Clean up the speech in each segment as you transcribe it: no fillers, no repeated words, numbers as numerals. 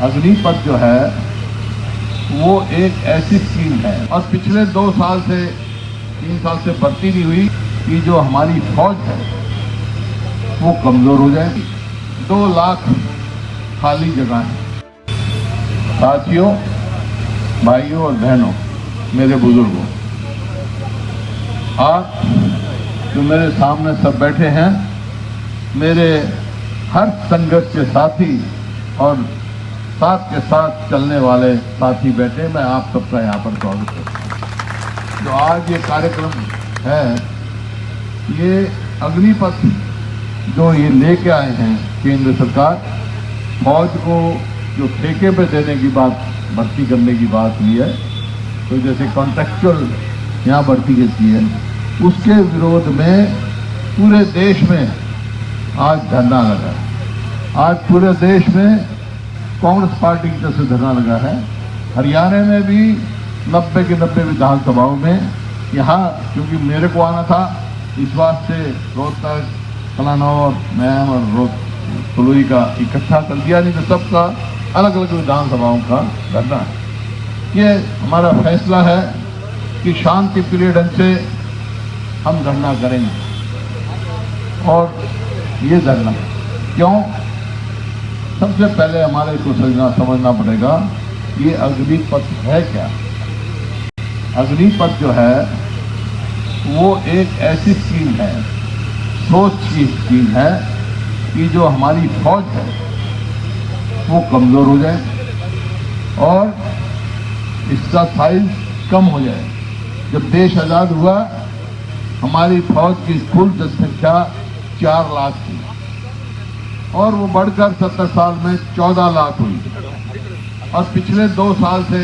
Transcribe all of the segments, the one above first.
अग्निपथ जो है वो एक ऐसी स्कीम है और पिछले 2 साल से 3 साल से भर्ती नहीं हुई कि जो हमारी फौज है वो कमजोर हो जाएगी। 2 लाख खाली जगह है। साथियों, भाइयों और बहनों, मेरे बुजुर्गों, आप जो मेरे सामने सब बैठे हैं, मेरे हर संघर्ष के साथी और साथ के साथ चलने वाले साथी बैठे, मैं आप सबका यहाँ पर स्वागत करता हूँ। जो आज ये कार्यक्रम है, ये अग्निपथ जो ये लेके आए हैं केंद्र सरकार, फौज को जो ठेके पे देने की बात, भर्ती करने की बात हुई है, तो जैसे कॉन्ट्रैक्चुअल यहाँ भर्ती की है, उसके विरोध में पूरे देश में आज धरना लगा है। आज पूरे देश में कांग्रेस पार्टी की तरफ से धरना लगा है। हरियाणा में भी 90 के 90 विधानसभाओं में, यहाँ क्योंकि मेरे को आना था, इस वास्ते रोहतक, कलानौर, मैम और तुलुई का इकट्ठा कर दिया, नहीं तो सबका अलग अलग विधानसभाओं का धरना है। ये हमारा फैसला है कि शांति प्रिय ढंग से हम धरना करेंगे। और ये धरना क्यों? सबसे पहले हमारे को समझना पड़ेगा ये अग्निपथ है क्या। अग्निपथ जो है वो एक ऐसी स्कीम है, सोच की स्कीम है कि जो हमारी फौज है वो कमजोर हो जाए और इसका साइज कम हो जाए। जब देश आजाद हुआ, हमारी फौज की कुल जनसंख्या 4 लाख थी और वो बढ़कर 70 साल में 14 लाख हुई और पिछले 2 साल से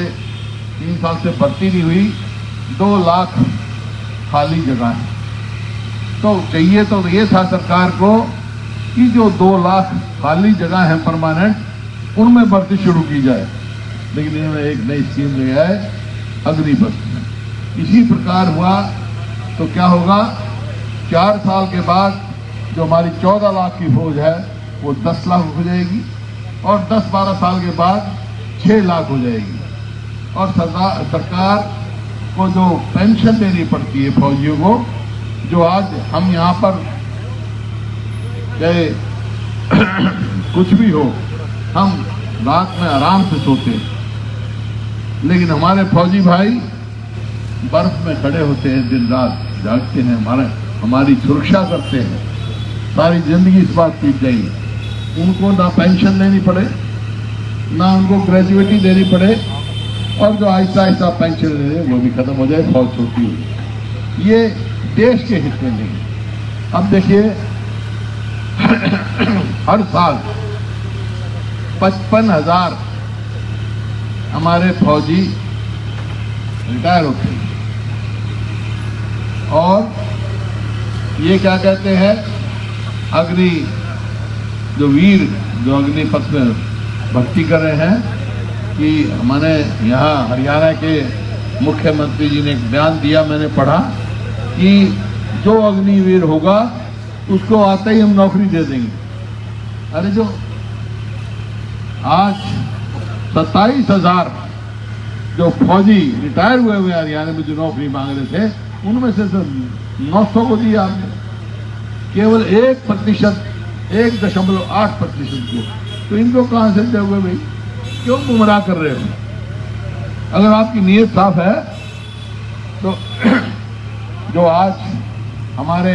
3 साल से भर्ती नहीं हुई। 2 लाख खाली जगह है। तो चाहिए तो ये था सरकार को कि जो 2 लाख खाली जगह है परमानेंट, उनमें भर्ती शुरू की जाए, लेकिन इन्होंने एक नई स्कीम ले आए अग्निपथ। इसी प्रकार हुआ तो क्या होगा, 4 साल के बाद जो हमारी 14 लाख की फौज है वो 10 लाख हो जाएगी और 10-12 साल के बाद 6 लाख हो जाएगी। और सरकार को जो पेंशन देनी पड़ती है फौजियों को, जो आज हम यहाँ पर चाहे कुछ भी हो, हम रात में आराम से सोते हैं, लेकिन हमारे फौजी भाई बर्फ में खड़े होते हैं, दिन रात जागते हैं, हमारी सुरक्षा करते हैं, सारी जिंदगी इस बात की जाएगी। उनको ना पेंशन देनी पड़े, ना उनको ग्रेजुएटी देनी पड़े, और जो आहिस्ता आहिस्ता पेंशन दे रहे वो भी खत्म हो जाए, फौज छोटी हो। ये देश के हित में नहीं। अब देखिए हर साल 55,000 हमारे फौजी रिटायर होते हैं और ये क्या कहते हैं, अग्नि जो वीर जो अग्निपथ में भर्ती कर रहे हैं, कि हमारे यहाँ हरियाणा के मुख्यमंत्री जी ने एक बयान दिया, मैंने पढ़ा कि जो अग्निवीर होगा उसको आते ही हम नौकरी दे देंगे। अरे जो आज 27,000 जो फौजी रिटायर हुए हरियाणा में जो नौकरी मांग रहे थे, उनमें से 900 को दिया आपने, केवल 1%, 1.8% को। तो इनको कहां से दोगे भाई? क्यों गुमराह कर रहे हो? अगर आपकी नीयत साफ है तो जो आज हमारे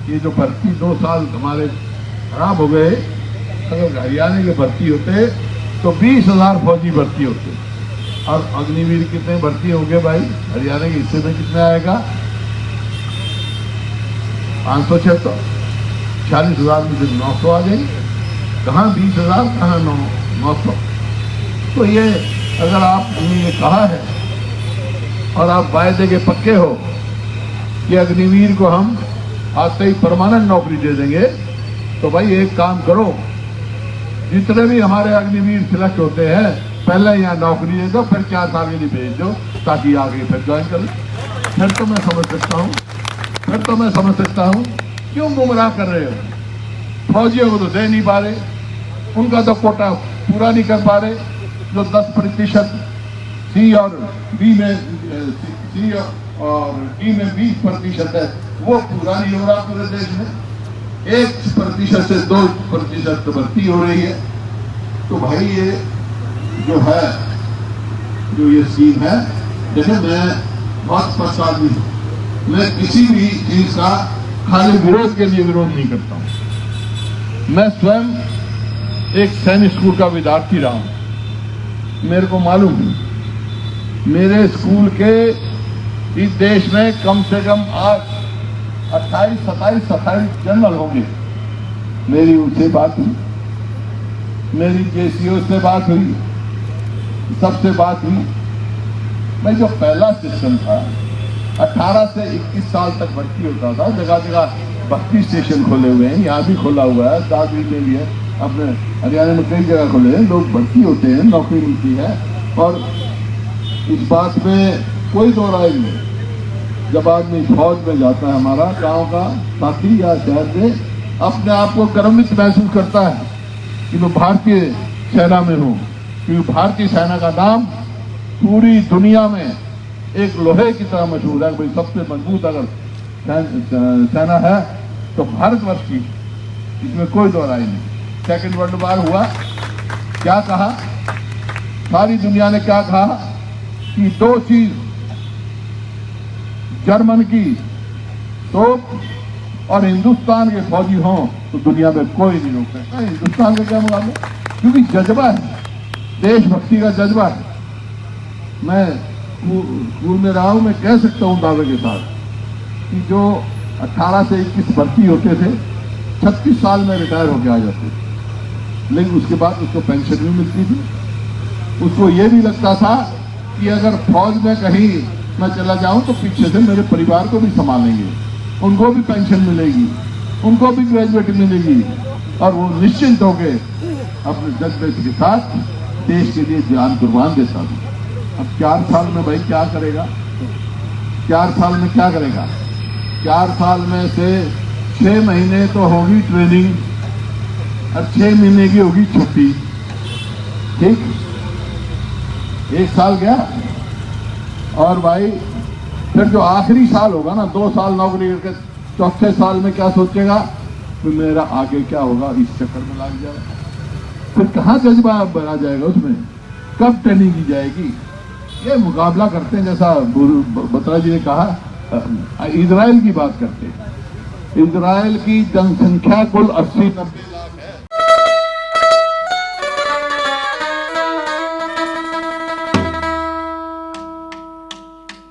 ये जो भर्ती 2 साल हमारे खराब हो गए, अगर हरियाणा के भर्ती होते तो 20,000 फौजी भर्ती होते। और अग्निवीर कितने भर्ती होंगे भाई? हरियाणा के हिस्से में कितने आएगा? 576, 40,000 में से 900 आ जाएंगे। कहाँ 20,000, कहाँ 900? तो ये अगर आपने ये कहा है और आप वायदे के पक्के हो कि अग्निवीर को हम आते ही परमानेंट नौकरी दे देंगे, तो भाई एक काम करो, जितने भी हमारे अग्निवीर सिलेक्ट होते हैं पहले यहाँ नौकरी दे दो, फिर 4 साल के लिए भेज दो, ताकि आगे फिर ज्वाइन कर ले। फिर तो मैं समझ सकता हूँ क्यों गुमराह कर रहे हो। फौजियों को तो दे नहीं पा रहे, उनका तो कोटा पूरा नहीं कर पा रहे, जो 10% सी और डी में सी और डी में 20% है, वो पूरा नहीं हो रहा पूरे देश में। 1% से 2% भर्ती हो रही है। तो भाई ये जो है, जो ये स्कीम है, देखो मैं बहुत स्पष्ट आदमी हूं, मैं किसी भी चीज का खाली विरोध के लिए विरोध नहीं करता हूं। मैं स्वयं एक सैनिक स्कूल का विद्यार्थी रहा हूं, मेरे को मालूम है, मेरे स्कूल के इस देश में कम से कम आज 28-27 जनरल होंगे। मेरी उनसे बात हुई, मेरी जेसीओ से बात हुई, सबसे बात हुई। मैं जो पहला सिस्टम था, 18 से 21 साल तक भर्ती होता था, जगह जगह भर्ती स्टेशन खोले हुए हैं, यहाँ भी खोला हुआ है, दादरी में भी है, अपने हरियाणा में कई जगह खोले हैं, लोग भर्ती होते हैं, नौकरी मिलती है। और इस बात में कोई दो राय नहीं। जब आदमी फौज में जाता है, हमारा गांव का साथी या शहर से, अपने आप को गर्वित महसूस करता है कि मैं भारतीय सेना में हूँ, क्योंकि भारतीय सेना का नाम पूरी दुनिया में एक लोहे की तरह मशहूर है। भाई सबसे मजबूत अगर सेना है तो भारतवर्ष की, इसमें कोई दो राय नहीं। सेकेंड वर्ल्ड वॉर हुआ, क्या कहा सारी दुनिया ने, क्या कहा कि 2 चीज, जर्मन की तोप और हिंदुस्तान के फौजी हों तो दुनिया में कोई नहीं रोक सकता। हिंदुस्तान का क्या मुकाबला, क्योंकि जज्बा है, देशभक्ति का जज्बा है। मैं स्कूल में रहा हूं, मैं कह सकता हूं दावे के साथ कि जो 18 से 21 भर्ती होते थे, 36 साल में रिटायर होकर आ जाते थे, लेकिन उसके बाद उसको पेंशन भी मिलती थी। उसको ये भी लगता था कि अगर फौज में कहीं मैं चला जाऊं तो पीछे से मेरे परिवार को भी संभालेंगे, उनको भी पेंशन मिलेगी, उनको भी ग्रेजुएटी मिलेगी, और वो निश्चिंत होकर अपने जज्बे के साथ देश के लिए जान कुर्बान देता था। अब 4 साल में भाई क्या करेगा, 4 साल में क्या करेगा? 4 साल में से 6 महीने तो होगी ट्रेनिंग और 6 महीने की होगी छुट्टी, ठीक? 1 साल गया। और भाई फिर जो आखिरी साल होगा ना, 2 साल नौकरी करके, चौथे साल में क्या सोचेगा कि मेरा आगे क्या होगा, इस चक्कर में लग जाएगा। फिर कहाँ जज्बा बना जाएगा उसमें, कब ट्रेनिंग की जाएगी? ये मुकाबला करते हैं, जैसा बत्रा जी ने कहा, इजराइल की बात करते हैं। इजराइल की जनसंख्या कुल 80-90